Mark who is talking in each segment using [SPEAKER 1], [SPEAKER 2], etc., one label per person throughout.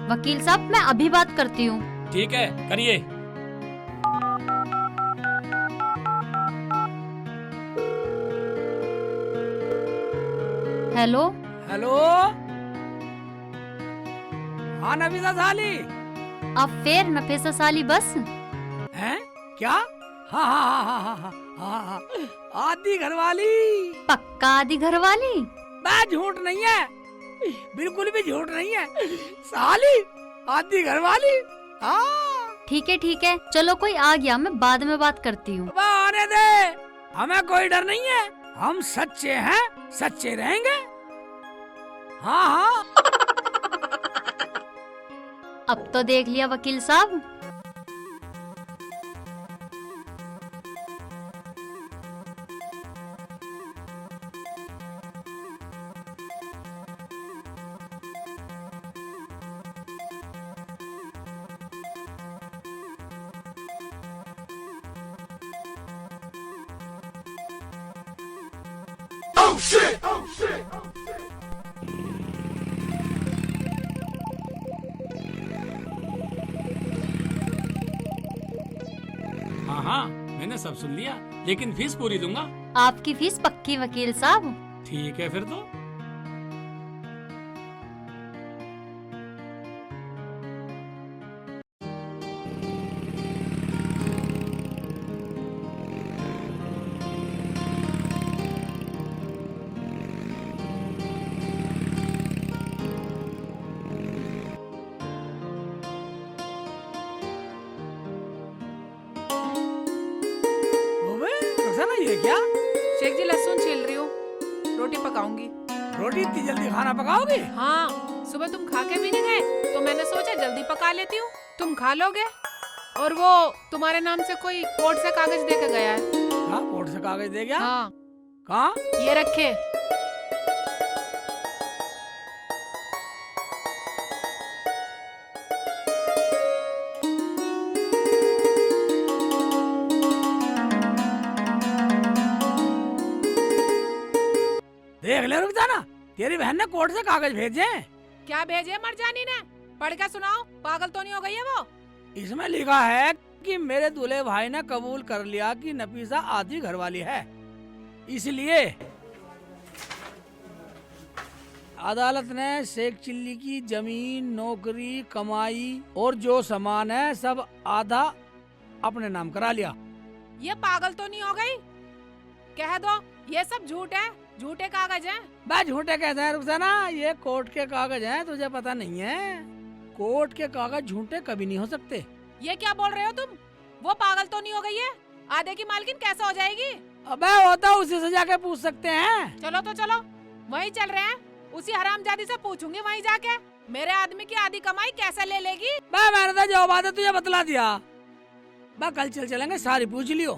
[SPEAKER 1] वकील साहब मैं अभी बात करती हूँ।
[SPEAKER 2] ठीक है, करिए।
[SPEAKER 1] हेलो।
[SPEAKER 3] हेलो, हाँ नफीसा साली।
[SPEAKER 1] अब फिर नफीसा साली बस।
[SPEAKER 3] हैं? क्या? हाँ हाँ हाँ हाँ हाँ हाँ हाँ हाँ। आदि घरवाली।
[SPEAKER 1] पक्का आदि घरवाली?
[SPEAKER 3] मैं झूठ नहीं है, बिल्कुल भी झूठ नहीं है साली, आदि घरवाली। हाँ
[SPEAKER 1] ठीक है, चलो कोई आ गया, मैं बाद में बात करती हूँ।
[SPEAKER 3] आने दे, हमें कोई डर नहीं है, हम सच्चे हैं, सच्चे रहेंगे। हाँ हाँ।
[SPEAKER 1] अब तो देख लिया वकील साहब।
[SPEAKER 2] हाँ हाँ, मैंने सब सुन लिया, लेकिन फीस पूरी दूंगा।
[SPEAKER 1] आपकी फीस पक्की वकील साहब।
[SPEAKER 2] ठीक है फिर तो।
[SPEAKER 3] ओबे, रोजाना ये क्या?
[SPEAKER 4] शेख जी लहसुन छील रही हूँ, रोटी पकाऊंगी।
[SPEAKER 3] रोटी इतनी जल्दी खाना पकाओगी?
[SPEAKER 4] हाँ, सुबह तुम खा के भी नहीं गए तो मैंने सोचा जल्दी पका लेती हूँ, तुम खा लोगे। और वो तुम्हारे नाम से कोई कोर्ट से कागज दे के गया है।
[SPEAKER 3] हाँ, कोर्ट से कागज दे गया?
[SPEAKER 4] हाँ,
[SPEAKER 3] कहाँ?
[SPEAKER 4] ये रखे।
[SPEAKER 3] देख ले रुकसाना, तेरी बहन ने कोर्ट से कागज भेजे हैं।
[SPEAKER 4] क्या भेजे मरजानी ने? पढ़ के सुनाओ, पागल तो नहीं हो गई है वो?
[SPEAKER 3] इसमें लिखा है कि मेरे दूल्हे भाई ने कबूल कर लिया कि नफीसा आदि घरवाली है, इसलिए अदालत ने शेख चिल्ली की जमीन, नौकरी, कमाई और जो सामान है सब आधा अपने नाम करा लिया।
[SPEAKER 4] ये पागल तो नहीं हो गई? कह दो ये सब झूठ है, झूठे कागज हैं।
[SPEAKER 3] मैं झूठे कहता है रुकसाना, ये कोर्ट के कागज हैं, तुझे पता नहीं है? कोर्ट के कागज झूठे कभी नहीं हो सकते।
[SPEAKER 4] ये क्या बोल रहे हो तुम? वो पागल तो नहीं हो गई है? आधे की मालकिन कैसे हो जाएगी?
[SPEAKER 3] अबे होता उसी से जाके पूछ सकते हैं।
[SPEAKER 4] चलो तो चलो, वहीं चल रहे हैं, उसी हरामजादी से पूछूंगी वहीं जाके, मेरे आदमी की आधी कमाई कैसे ले लेगी।
[SPEAKER 3] मैंने तो जो बात है तुझे बतला दिया। कल चलेंगे, सारी पूछ लियो।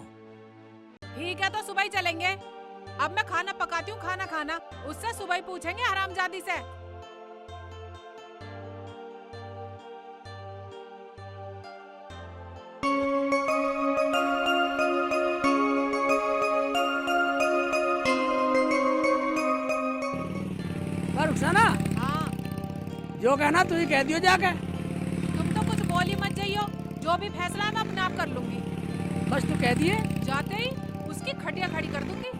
[SPEAKER 4] ठीक है तो सुबह ही चलेंगे। अब मैं खाना पकाती हूँ, खाना उससे सुबह ही पूछेंगे हरामजादी से।
[SPEAKER 3] रुकसाना,
[SPEAKER 4] हाँ,
[SPEAKER 3] जो कहना तू ही कह दियो जाके।
[SPEAKER 4] तुम तो कुछ बोली मत जाइयो, जो भी फैसला है मैं अपने आप कर लूंगी।
[SPEAKER 3] बस तू कह दिए,
[SPEAKER 4] जाते ही उसकी खटिया खड़ी कर दूंगी।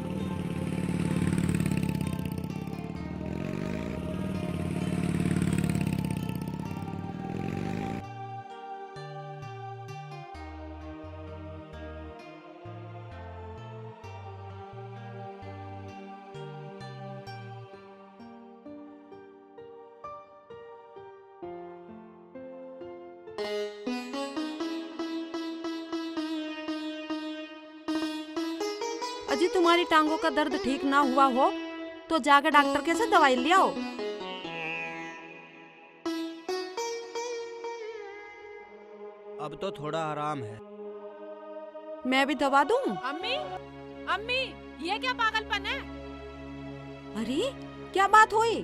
[SPEAKER 5] अजी तुम्हारी टांगों का दर्द ठीक ना हुआ हो तो जाकर डॉक्टर के से दवाई ले आओ।
[SPEAKER 6] अब तो थोड़ा आराम है।
[SPEAKER 5] मैं भी दवा दूं?
[SPEAKER 4] अम्मी, अम्मी, ये क्या पागलपन है?
[SPEAKER 5] अरे क्या बात हुई,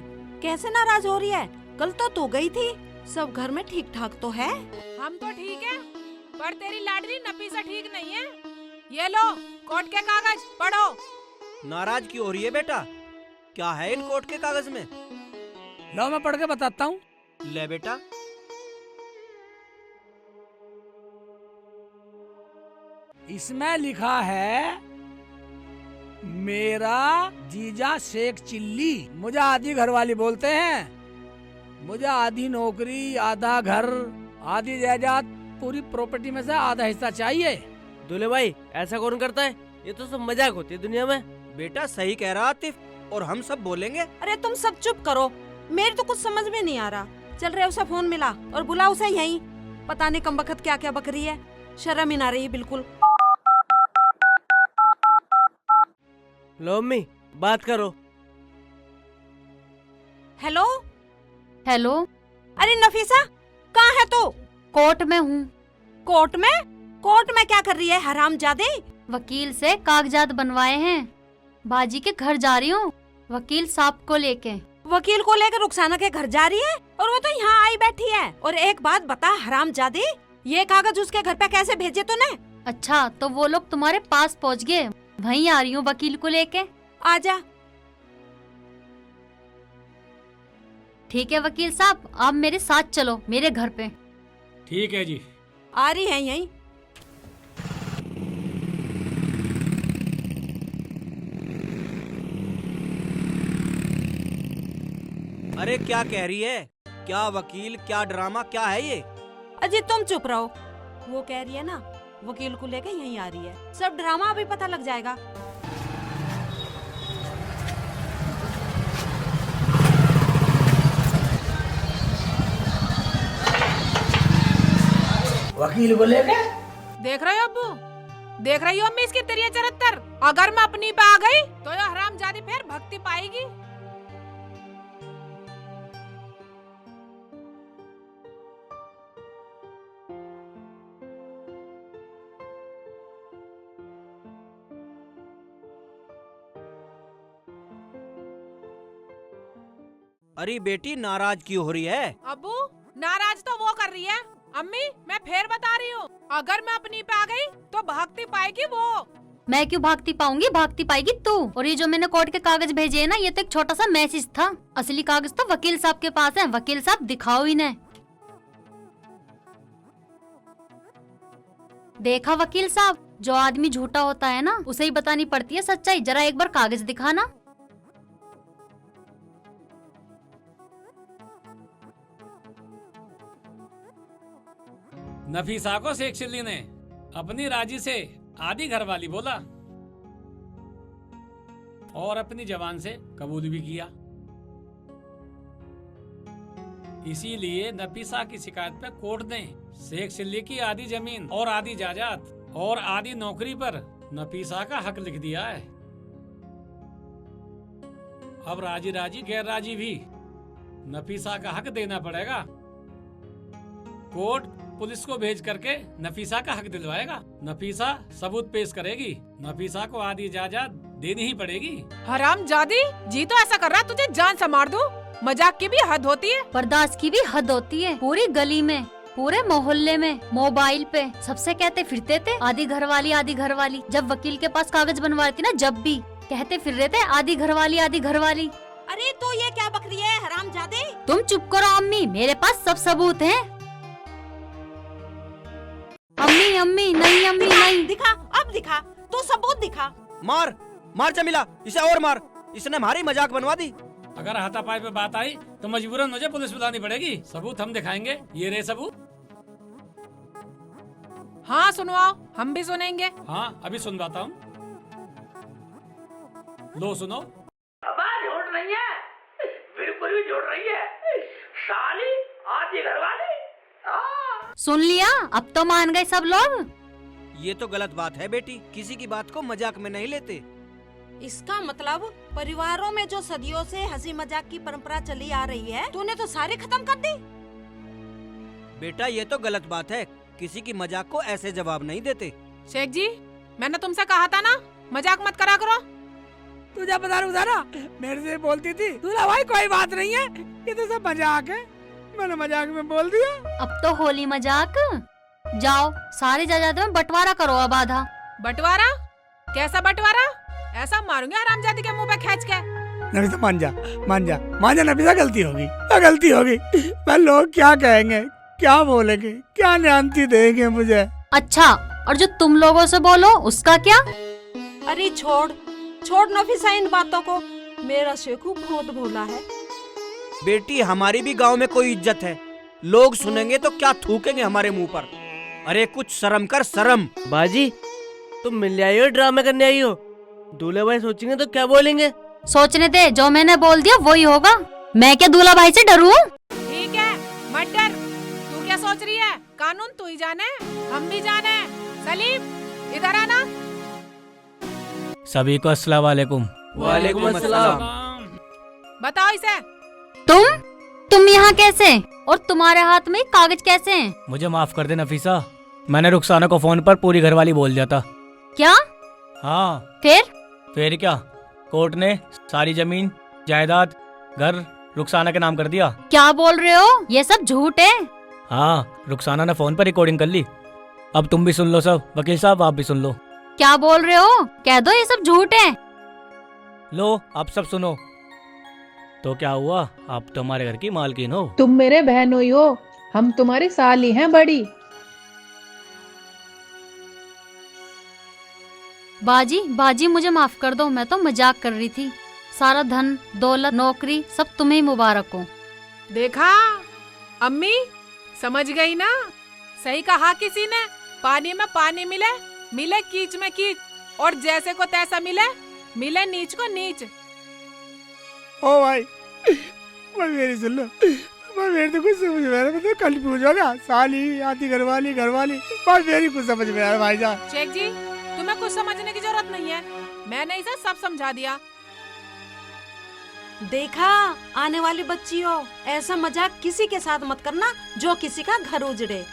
[SPEAKER 5] कैसे नाराज हो रही है? कल तो तू गई थी, सब घर में ठीक ठाक तो है?
[SPEAKER 4] हम तो ठीक है, पर तेरी लाडली नफीसा ठीक नहीं है। ये लो कोर्ट के कागज, पढ़ो।
[SPEAKER 6] नाराज क्यों हो रही है बेटा? क्या है इन कोर्ट के कागज में?
[SPEAKER 3] लो मैं पढ़ के बताता हूँ।
[SPEAKER 6] ले बेटा।
[SPEAKER 3] इसमें लिखा है मेरा जीजा शेख चिल्ली। मुझे आधी घरवाली बोलते हैं। मुझे आधी नौकरी, आधा घर, आधी जायदाद, पूरी प्रॉपर्टी में से आधा हिस्सा चाहिए।
[SPEAKER 7] दूल्हे भाई ऐसा कौन करता है? ये तो सब मजाक होती है दुनिया में।
[SPEAKER 6] बेटा सही कह रहा आतिफ, और हम सब बोलेंगे।
[SPEAKER 5] अरे तुम सब चुप करो, मेरे तो कुछ समझ में नहीं आ रहा। चल रहे उसे फोन मिला और बुला उसे यहीं। पता नहीं कम बखत क्या क्या बक रही है, शर्म ही ना रही बिल्कुल।
[SPEAKER 7] लो अम्मी बात करो।
[SPEAKER 5] हेलो
[SPEAKER 1] हेलो,
[SPEAKER 5] अरे नफीसा कहाँ है तू?
[SPEAKER 1] कोर्ट में हूँ।
[SPEAKER 5] कोर्ट में? कोर्ट में क्या कर रही है हरामजादे?
[SPEAKER 1] वकील से कागजात बनवाए हैं। बाजी के घर जा रही हूँ वकील साहब को लेके।
[SPEAKER 5] वकील को लेकर रुखसाना के घर जा रही है और वो तो यहाँ आई बैठी है। और एक बात बता हरामजादे, ये कागज उसके घर पे कैसे भेजे तूने?
[SPEAKER 1] अच्छा तो वो लोग तुम्हारे पास पहुँच गए, वहीं आ रही हूँ वकील को लेके।
[SPEAKER 5] आजा।
[SPEAKER 1] ठीक है वकील साहब, आप मेरे साथ चलो मेरे घर पे।
[SPEAKER 2] ठीक है जी।
[SPEAKER 5] आ रही है यहीं।
[SPEAKER 6] अरे क्या कह रही है? क्या वकील, क्या ड्रामा, क्या है ये?
[SPEAKER 5] अजी तुम चुप रहो। वो कह रही है ना वकील को लेकर यहीं आ रही है। सब ड्रामा अभी पता लग जाएगा।
[SPEAKER 3] वकील को लेके
[SPEAKER 4] देख रहे हो अब्बू, देख रही हो अम्मी इसकी तिरिया चरित्र। अगर मैं अपनी पे आ गई तो ये हरामजादी फिर भक्ति पाएगी।
[SPEAKER 6] अरे बेटी नाराज क्यों हो रही है?
[SPEAKER 4] अब्बू नाराज तो वो कर रही है। अम्मी मैं फिर बता रही हूँ, अगर मैं अपनी पे आ गई तो भागती पाएगी वो।
[SPEAKER 1] मैं क्यों भागती पाऊंगी? भागती पाएगी तू। और ये जो मैंने कोर्ट के कागज भेजे है ना, ये तो एक छोटा सा मैसेज था। असली कागज तो वकील साहब के पास है। वकील साहब दिखाओ इन्हें। देखा वकील साहब, जो आदमी झूठा होता है ना उसे ही बतानी पड़ती है सच्चाई। जरा एक बार कागज दिखाना।
[SPEAKER 2] नफीसा को शेख चिल्ली ने अपनी राजी से आधी घरवाली बोला और अपनी जबान से कबूल भी किया। इसीलिए नफीसा की शिकायत पे कोर्ट ने शेख चिल्ली की आधी जमीन और आधी जायदाद और आधी नौकरी पर नफीसा का हक लिख दिया है। अब राजी राजी गैर राजी भी नफीसा का हक देना पड़ेगा। कोर्ट पुलिस को भेज करके नफीसा का हक दिलवाएगा। नफीसा सबूत पेश करेगी। नफीसा को आधी जायदाद देनी ही पड़ेगी।
[SPEAKER 4] हरामजादी जी तो ऐसा कर रहा है तुझे जान से मार दूं। मजाक की भी हद होती है,
[SPEAKER 1] बर्दाश्त की भी हद होती है। पूरी गली में, पूरे मोहल्ले में, मोबाइल पे सबसे कहते फिरते थे आधी घरवाली आधी घरवाली। जब वकील के पास कागज बनवा रही थी ना, जब भी कहते फिर रहे थे आधी घरवाली आधी घरवाली।
[SPEAKER 5] अरे तो ये क्या बकरी है हरामजादे?
[SPEAKER 1] तुम चुप करो अम्मी, मेरे पास सब सबूत हैं। अम्मी अम्मी नहीं, अम्मी नहीं।
[SPEAKER 5] दिखा, अब दिखा, तो सबूत दिखा।
[SPEAKER 6] मार मार जमीला, इसे और मार। इसने हमारी मजाक बनवा दी।
[SPEAKER 2] अगर हाथापाई पे बात आई तो मजबूरन मुझे पुलिस बुलानी पड़ेगी। सबूत हम दिखाएंगे। ये रहे सबूत।
[SPEAKER 4] हाँ सुनवाओ, हम भी सुनेंगे।
[SPEAKER 2] हाँ अभी सुनवाता हूँ। लो सुनो।
[SPEAKER 8] झूठ नहीं है, बिल्कुल भी झूठ नहीं है। साली आधी घरवाली।
[SPEAKER 1] सुन लिया, अब तो मान गए सब लोग।
[SPEAKER 6] ये तो गलत बात है बेटी, किसी की बात को मजाक में नहीं लेते।
[SPEAKER 5] इसका मतलब परिवारों में जो सदियों से हंसी मजाक की परंपरा चली आ रही है, तूने तो सारी खत्म कर दी।
[SPEAKER 6] बेटा ये तो गलत बात है, किसी की मजाक को ऐसे जवाब नहीं देते।
[SPEAKER 4] शेख जी मैंने तुमसे कहा था ना मजाक मत करा करो।
[SPEAKER 3] तुझे बता रहा मेरे से बोलती थी दूल्हा भाई कोई बात नहीं है, ये तो सब मजाक है। मैंने मजाक में बोल दिया।
[SPEAKER 1] अब तो होली मजाक। जाओ सारी जायदाद में बंटवारा करो अब आधा।
[SPEAKER 4] बंटवारा? कैसा बंटवारा? ऐसा मारूंगी हरामजादी के मुंह पे खींच के।
[SPEAKER 3] नफीसा मान जा, मान जा, मान जा नफीसा, गलती होगी, गलती होगी। मैं लोग क्या कहेंगे, क्या बोलेंगे, क्या न्यान्ती देंगे मुझे।
[SPEAKER 1] अच्छा और जो तुम लोगों से बोलो उसका क्या?
[SPEAKER 5] अरे छोड़ छोड़ नफीसा इन बातों को। मेरा शेखू बहुत भोला है।
[SPEAKER 6] बेटी हमारी भी गांव में कोई इज्जत है, लोग सुनेंगे तो क्या थूकेंगे हमारे मुंह पर। अरे कुछ शर्म कर, शर्म।
[SPEAKER 7] बाजी तुम मिलने आई हो, ड्रामे करने आई हो? दूल्हे भाई सोचेंगे तो क्या बोलेंगे?
[SPEAKER 1] सोचने दे, जो मैंने बोल दिया वही होगा। मैं क्या दूल्हा भाई से डरूं?
[SPEAKER 4] ठीक है मत डर। तू क्या सोच रही है? कानून तू ही जाने, हम भी जाने। सलीम इधर आना।
[SPEAKER 9] सभी को अस्सलाम वालेकुम।
[SPEAKER 7] वालेकुम अस्सलाम।
[SPEAKER 4] बताओ इसे।
[SPEAKER 1] तुम यहाँ कैसे? और तुम्हारे हाथ में कागज कैसे हैं?
[SPEAKER 9] मुझे माफ कर दे नफीसा, मैंने रुखसाना को फोन पर पूरी घरवाली बोल दिया था।
[SPEAKER 1] क्या?
[SPEAKER 9] हाँ
[SPEAKER 1] फिर
[SPEAKER 9] क्या, कोर्ट ने सारी जमीन जायदाद घर रुखसाना के नाम कर दिया।
[SPEAKER 1] क्या बोल रहे हो? ये सब झूठ है।
[SPEAKER 9] हाँ, रुखसाना ने फोन पर रिकॉर्डिंग कर ली। अब तुम भी सुन लो सब, वकील साहब आप भी सुन लो।
[SPEAKER 1] क्या बोल रहे हो? कह दो ये सब झूठ है।
[SPEAKER 9] लो आप सब सुनो। तो क्या हुआ, आप तो हमारे घर की मालकिन हो।
[SPEAKER 10] तुम मेरे बहनोई हो, हम तुम्हारी साली हैं बड़ी।
[SPEAKER 1] बाजी मुझे माफ कर दो, मैं तो मजाक कर रही थी। सारा धन दौलत नौकरी सब तुम्हें ही मुबारक हो।
[SPEAKER 4] देखा अम्मी, समझ गई ना? सही कहा किसी ने, पानी में पानी मिले, मिले कीच में कीच, और जैसे को तैसा मिले, मिले नीच को नीच।
[SPEAKER 3] ओ भाई मेरी सुन लो, मेरी तो कुछ समझ में आ रहा, मतलब कल पूछोगा साली आती घरवाली मेरी कुछ समझ में आ रहा भाईजान।
[SPEAKER 4] शेख जी तुम्हें कुछ समझने की जरूरत नहीं है, मैंने इसे सब समझा दिया।
[SPEAKER 5] देखा आने वाली बच्ची हो, ऐसा मजाक किसी के साथ मत करना जो किसी का घर उजड़े।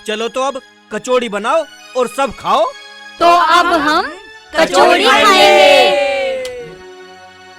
[SPEAKER 6] चलो तो अब कचौड़ी बनाओ और सब खाओ।
[SPEAKER 1] तो अब हम कचौड़ी खाएंगे।